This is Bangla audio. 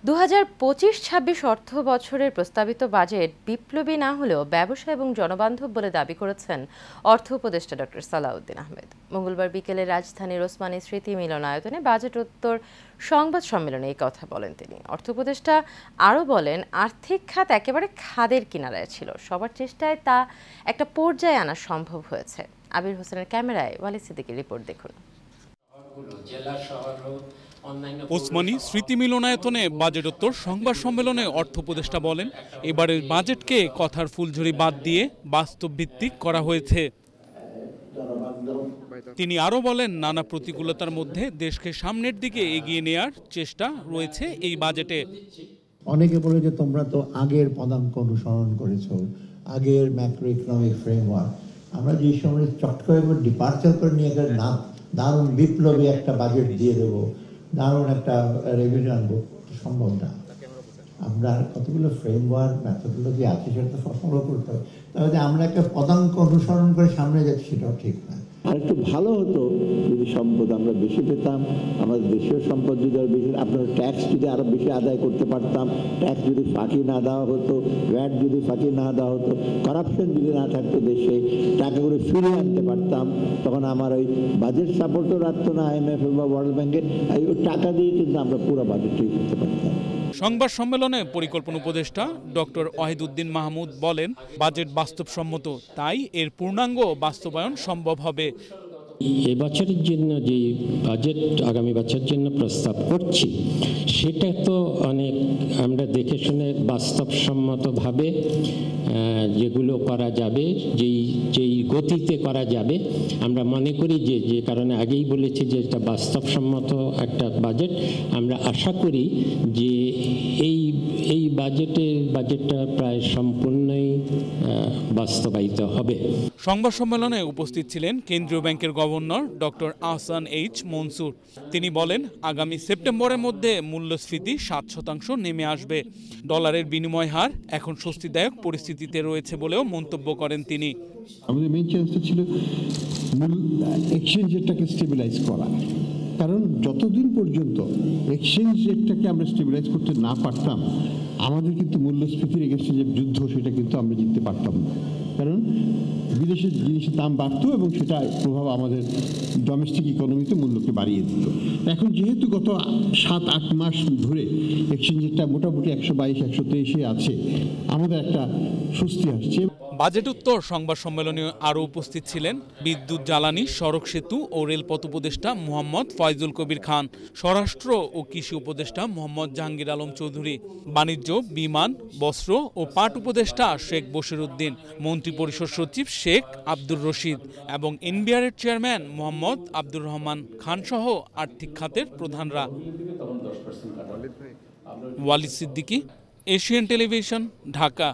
২০২৫-২৬ অর্থ বছরের প্রস্তাবিত বাজেট বিপ্লবী না হলেও ব্যবসা এবং জনবান্ধব বলে দাবি করেছেন অর্থ উপদেষ্টা ডক্টর সালাউদ্দিন আহমেদ। মঙ্গলবার বিকেলে রাজধানীর ওসমানী স্মৃতি মিলনায়তনে বাজেট উত্তর সংবাদ সম্মেলনে এই কথা বলেন তিনি। অর্থ উপদেষ্টা আরও বলেন, আর্থিক খাত একেবারে খাদের কিনারায় ছিল, সবার চেষ্টায় তা একটা পর্যায়ে আনা সম্ভব হয়েছে। আবির হোসেনের ক্যামেরায় ওয়ালিদ সিদ্দিকীর রিপোর্ট দেখুন। ওসমানী স্মৃতি মিলনায়তনে বাজেটোত্তর সংবাদ সম্মেলনে অর্থ উপদেষ্টা বলেন, এবারের বাজেটকে কথার ফুলঝুরি বাদ দিয়ে বাস্তব ভিত্তিক করা হয়েছে। তিনি আরও বলেন, নানা প্রতিকূলতার মধ্যে দেশকে সামনের দিকে এগিয়ে নেয়ার চেষ্টা রয়েছে এই বাজেটে। অনেকে বলে যে তোমরা তো আগের পদাঙ্ক অনুসরণ করেছো, আগের ম্যাক্রো ইকোনমিক ফ্রেমওয়ার্ক। আমরা যে সময় চট করে ডিপার্চার করে নিয়ে গেলে না, দারুণ বিপ্লবী একটা বাজেট দিয়ে দেবো, দারুণ একটা রেভিনিউ আনবো, সম্ভব না। আমরা কতগুলো ফ্রেমওয়ার্ক মেথোডোলজি আছে সেটা তো ফলো করতে হবে। তাহলে আমরা একটা পদাঙ্ক অনুসরণ করে সামনে যাচ্ছি, সেটাও ঠিক না। আর একটু ভালো হতো যদি সম্পদ আমরা বেশি পেতাম, আমাদের দেশীয় সম্পদ যদি আরো বেশি, আপনার ট্যাক্স যদি আরো বেশি আদায় করতে পারতাম, ট্যাক্স যদি ফাঁকি না দেওয়া হতো, ভ্যাট যদি ফাঁকি না দেওয়া হতো, করাপশন যদি না থাকতো দেশে, টাকাগুলো ফিরিয়ে আনতে পারতাম, তখন আমার ওই বাজেট সাপোর্টও রাখতো না IMF বা ওয়ার্ল্ড ব্যাংকের, ওই টাকা দিয়ে কিন্তু আমরা পুরো বাজেটটাই করতে পারতাম। সংবাদ সম্মেলনে পরিকল্পনা উপদেষ্টা ডক্টর ওয়াহিদুদ্দিন মাহমুদ বলেন, বাজেট বাস্তবসম্মত, তাই এর পূর্ণাঙ্গ বাস্তবায়ন সম্ভব হবে। এবছরের জন্য যে বাজেট আগামী বছরের জন্য প্রস্তাব করছি, সেটা তো অনেক আমরা দেখে শুনে বাস্তবসম্মতভাবে যেগুলো করা যাবে, যেই গতিতে করা যাবে, আমরা মনে করি যে কারণে আগেই বলেছি যে এটা বাস্তবসম্মত একটা বাজেট। আমরা আশা করি যে এই বাজেটটা প্রায় সম্পূর্ণই বাস্তবায়িত হবে। সংবাদ সম্মেলনে উপস্থিত ছিলেন কেন্দ্রীয় ব্যাংকের governor doctor Ahsan H Mansur. তিনি বলেন, আগামী সেপ্টেম্বরের মধ্যে মূল্যস্ফীতি 7% নেমে আসবে। ডলারের বিনিময় হার এখন স্বস্তিদায়ক পরিস্থিতিতে রয়েছে বলেও মন্তব্য করেন তিনি। আমাদের মেইন চ্যালেঞ্জটা ছিল এক্সচেঞ্জ রেটটাকে স্টেবিলাইজ করা, কারণ যতদিন পর্যন্ত এক্সচেঞ্জ রেটটাকে আমরা স্টেবিলাইজ করতে না পারতাম, আমাদের কিন্তু মূল্যস্ফীতির এগেইনস্টে যে যুদ্ধ, সেটা কিন্তু আমরা জিততে পারতাম না। কারণ বিদেশের জিনিসের দাম বাড়তো এবং সেটা প্রভাব আমাদের ডোমেস্টিক ইকোনমিতে মূল্যকে বাড়িয়ে দিত। এখন যেহেতু গত 7-8 মাস ধরে এক্সচেঞ্জ রেটটা মোটামুটি 122-123 আছে, আমাদের একটা স্বস্তি আসছে। বাজেট উত্তর সংবাদ সম্মেলনে আরও উপস্থিত ছিলেন বিদ্যুৎ, জ্বালানি, সড়ক, সেতু ও রেলপথ উপদেষ্টা মোহাম্মদ ফয়জুল কবির খান, স্বরাষ্ট্র ও কৃষি উপদেষ্টা মোহাম্মদ জাহাঙ্গীর আলম চৌধুরী, বাণিজ্য, বিমান, বস্ত্র ও পাট উপদেষ্টা শেখ বশিরউদ্দিন, মন্ত্রিপরিষদ সচিব শেখ আব্দুর রশিদ এবং এনবিআরের চেয়ারম্যান মোহাম্মদ আব্দুর রহমান খান সহ আর্থিক খাতের প্রধানরা। Walid Siddiqui, Asian television, Dhaka.